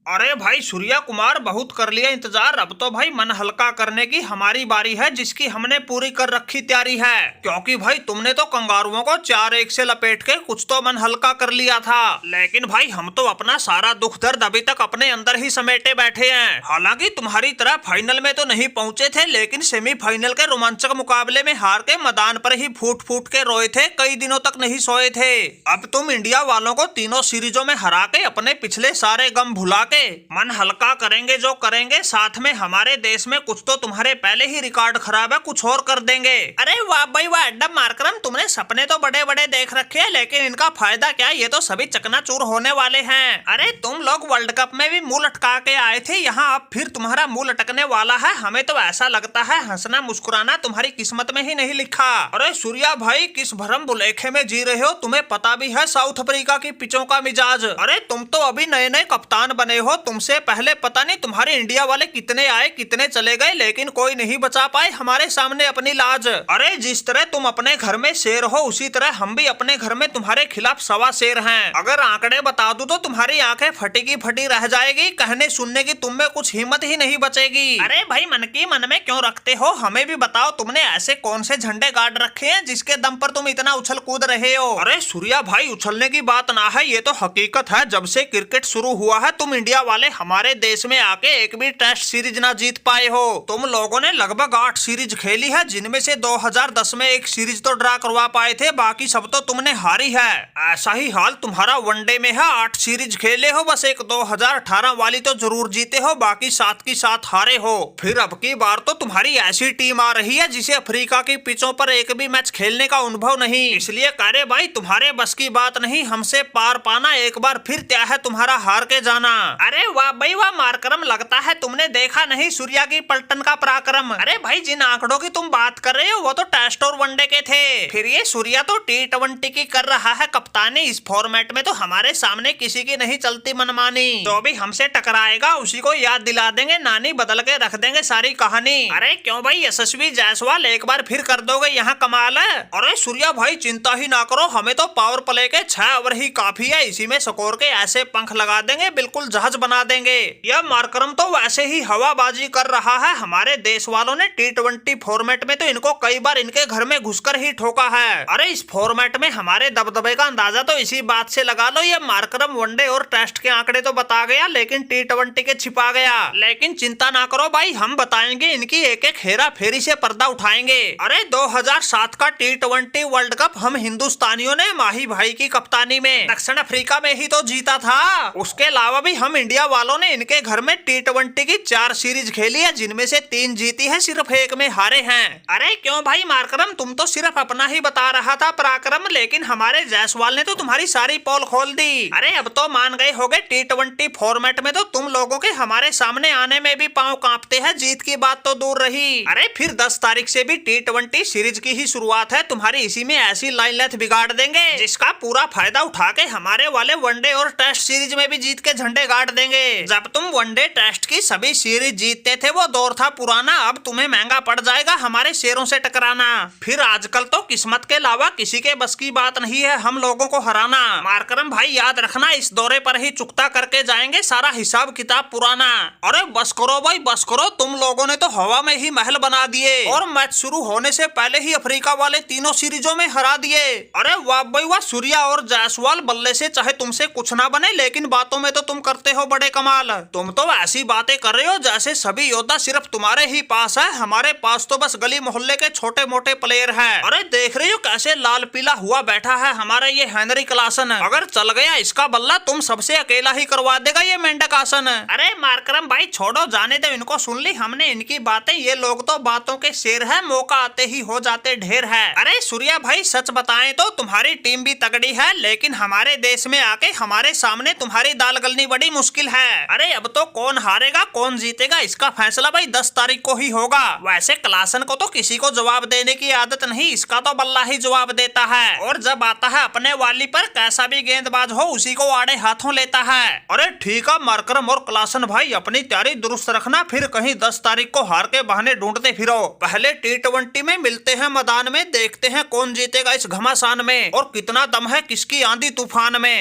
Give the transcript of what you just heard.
अरे भाई सूर्या कुमार, बहुत कर लिया इंतजार। अब तो भाई मन हल्का करने की हमारी बारी है, जिसकी हमने पूरी कर रखी तैयारी है। क्योंकि भाई तुमने तो कंगारुओं को 4-1 से लपेट के कुछ तो मन हल्का कर लिया था, लेकिन भाई हम तो अपना सारा दुख दर्द अभी तक अपने अंदर ही समेटे बैठे हैं। हालांकि तुम्हारी तरह फाइनल में तो नहीं पहुंचे थे, लेकिन सेमीफाइनल के रोमांचक मुकाबले में हार के मैदान पर ही फूट फूट के रोए थे, कई दिनों तक नहीं सोए थे। अब तुम इंडिया वालों को तीनों सीरीजों में हरा के अपने पिछले सारे गम भुला मन हल्का करेंगे जो करेंगे, साथ में हमारे देश में कुछ तो तुम्हारे पहले ही रिकॉर्ड खराब है, कुछ और कर देंगे। अरे वाह भाई वाह, डब मार्करम, तुमने सपने तो बड़े बड़े देख रखे हैं, लेकिन इनका फायदा क्या, ये तो सभी चकनाचूर होने वाले हैं। अरे तुम लोग वर्ल्ड कप में भी मुंह लटका के आए थे, यहाँ अब फिर तुम्हारा मुंह लटकने वाला है। हमें तो ऐसा लगता है हंसना मुस्कुराना तुम्हारी किस्मत में ही नहीं लिखा। अरे सूर्या भाई, किस भरम भुलेखे में जी रहे हो, तुम्हें पता भी है साउथ अफ्रीका की पिचों का मिजाज। अरे तुम तो अभी नए नए कप्तान बने हो, तुमसे पहले पता नहीं तुम्हारे इंडिया वाले कितने आए कितने चले गए, लेकिन कोई नहीं बचा पाए हमारे सामने अपनी लाज। अरे जिस तरह तुम अपने घर में शेर हो, उसी तरह हम भी अपने घर में तुम्हारे खिलाफ सवा शेर हैं। अगर आंकड़े बता दूं तो तुम्हारी आंखें फटी की फटी रह जाएगी, कहने सुनने की तुम में कुछ हिम्मत ही नहीं बचेगी। अरे भाई मन की मन में क्यों रखते हो, हमें भी बताओ तुमने ऐसे कौन से झंडे गाड़ रखे हैं जिसके दम पर तुम इतना उछल कूद रहे हो। अरे सूर्या भाई, उछलने की बात ना है, ये तो हकीकत है। जब से क्रिकेट शुरू हुआ है, तुम इंडिया वाले हमारे देश में आके एक भी टेस्ट सीरीज ना जीत पाए हो। तुम लोगों ने लगभग 8 सीरीज खेली है, जिनमें से 2010 में एक सीरीज तो ड्रा करवा पाए थे, बाकी सब तो तुमने हारी है। ऐसा ही हाल तुम्हारा वनडे में है, 8 सीरीज खेले हो, बस एक 2018 वाली तो जरूर जीते हो, बाकी 7 की 7 हारे हो। फिर अब की बार तो तुम्हारी ऐसी टीम आ रही है जिसे अफ्रीका की पिचों पर एक भी मैच खेलने का अनुभव नहीं, इसलिए कह रहे भाई तुम्हारे बस की बात नहीं हमसे पार पाना, एक बार फिर क्या है तुम्हारा हार के जाना। अरे वाह भाई वाह मार्करम, लगता है तुमने देखा नहीं सूर्या की पलटन का पराक्रम। अरे भाई जिन आंकड़ों की तुम बात कर रहे हो वो तो टेस्ट और वनडे के थे, फिर ये सूर्या तो T20 की कर रहा है कप्तानी। इस फॉर्मेट में तो हमारे सामने किसी की नहीं चलती मनमानी, जो भी हमसे टकराएगा उसी को याद दिला देंगे, नानी बदल के रख देंगे सारी कहानी। अरे क्यों भाई यशस्वी जायसवाल, एक बार फिर कर दोगे यहाँ कमाल है। अरे सूर्या भाई चिंता ही ना करो, हमें तो पावर प्ले के 6 ओवर ही काफी है, इसी में स्कोर के ऐसे पंख लगा देंगे, बिल्कुल जहाज बना देंगे। यह मार्करम तो वैसे ही हवाबाजी कर रहा है, हमारे देश वालों ने T20 फॉर्मेट में तो इनको कई बार इनके घर में घुसकर ही ठोका है। अरे इस फॉर्मेट में हमारे दबदबे का अंदाजा तो इसी बात से लगा लो, ये मार्करम वनडे और टेस्ट के आंकड़े तो बता गया, लेकिन T20 के छिपा गया। लेकिन चिंता ना करो भाई, हम बताएंगे इनकी एक एक हेरा फेरी से पर्दा उठाएंगे। अरे 2007 का T20 वर्ल्ड कप हम हिंदुस्तानियों ने माही भाई की कप्तानी में दक्षिण अफ्रीका में ही तो जीता था। उसके अलावा भी हम इंडिया वालों ने इनके घर में T20 की 4 सीरीज खेली है, जिनमें से 3 जीती है, सिर्फ एक में हारे हैं। अरे क्यों भाई मार्करम, तुम तो सिर्फ अपना ही बता रहा था पराक्रम, लेकिन हमारे जायसवाल ने तो तुम्हारी सारी पोल खोल दी। अरे अब तो मान गए होगे T20 फॉर्मेट में तो तुम लोगों के हमारे सामने आने में भी पांव कांपते हैं, जीत की बात तो दूर रही। अरे फिर 10 तारीख से भी T20 सीरीज की ही शुरुआत है, तुम्हारी इसी में ऐसी लाइन लेंथ बिगाड़ देंगे जिसका पूरा फायदा उठा के हमारे वाले वनडे और टेस्ट सीरीज में भी जीत के झंडे गाड़ देंगे। जब तुम वनडे टेस्ट की सभी सीरीज जीतते थे वो दौर था पुराना, अब तुम्हें महंगा पड़ जाएगा हमारे शेरों से टकराना। फिर आजकल तो किस्मत के अलावा किसी के बस की बात नहीं है हम लोगों को हराना। मार्करम भाई याद रखना, इस दौरे पर ही चुकता करके जाएंगे सारा हिसाब किताब पुराना। अरे बस करो भाई बस करो, तुम लोगों ने तो हवा में ही महल बना दिए और मैच शुरू होने से पहले ही अफ्रीका वाले तीनों सीरीजों में हरा दिए। अरे वाह भाई वाह, सूर्या और जायसवाल बल्ले से चाहे तुमसे कुछ ना बने, लेकिन बातों में तो तुम करते हो बड़े कमाल। तुम तो ऐसी बातें कर रहे हो जैसे सभी योद्धा सिर्फ तुम्हारे ही पास है, हमारे पास तो बस गली मोहल्ले के छोटे मोटे प्लेयर हैं। अरे देख रहे हो कैसे लाल पीला हुआ बैठा है हमारा ये हेनरी क्लासन, अगर चल गया इसका बल्ला तुम सबसे अकेला ही करवा देगा ये मेंढक आसन। अरे मार्करम भाई छोड़ो, जाने दो इनको, सुन ली हमने इनकी बातें, ये लोग तो बातों के शेर है, मौका आते ही हो जाते ढेर है। अरे सूर्या भाई सच बताएं तो तुम्हारी टीम भी तगड़ी है, लेकिन हमारे देश में आके हमारे सामने तुम्हारी दाल गलनी बड़ी मुश्किल है। अरे अब तो कौन हारेगा कौन जीतेगा इसका फैसला भाई 10 तारीख को ही होगा। वैसे क्लासन को तो किसी को जवाब देने की आदत नहीं, इसका तो बल्ला ही जवाब देता है, और जब आता है अपने वाली पर कैसा भी गेंदबाज हो उसी को आड़े हाथों लेता है। अरे ठीक है मार्करम और क्लासन भाई, अपनी तैयारी दुरुस्त रखना, फिर कहीं 10 तारीख को हार के बहाने ढूंढते फिरो। पहले T20 में मिलते हैं मैदान में, देखते हैं कौन जीतेगा इस घमासान में और कितना दम है किसकी आंधी तूफान में।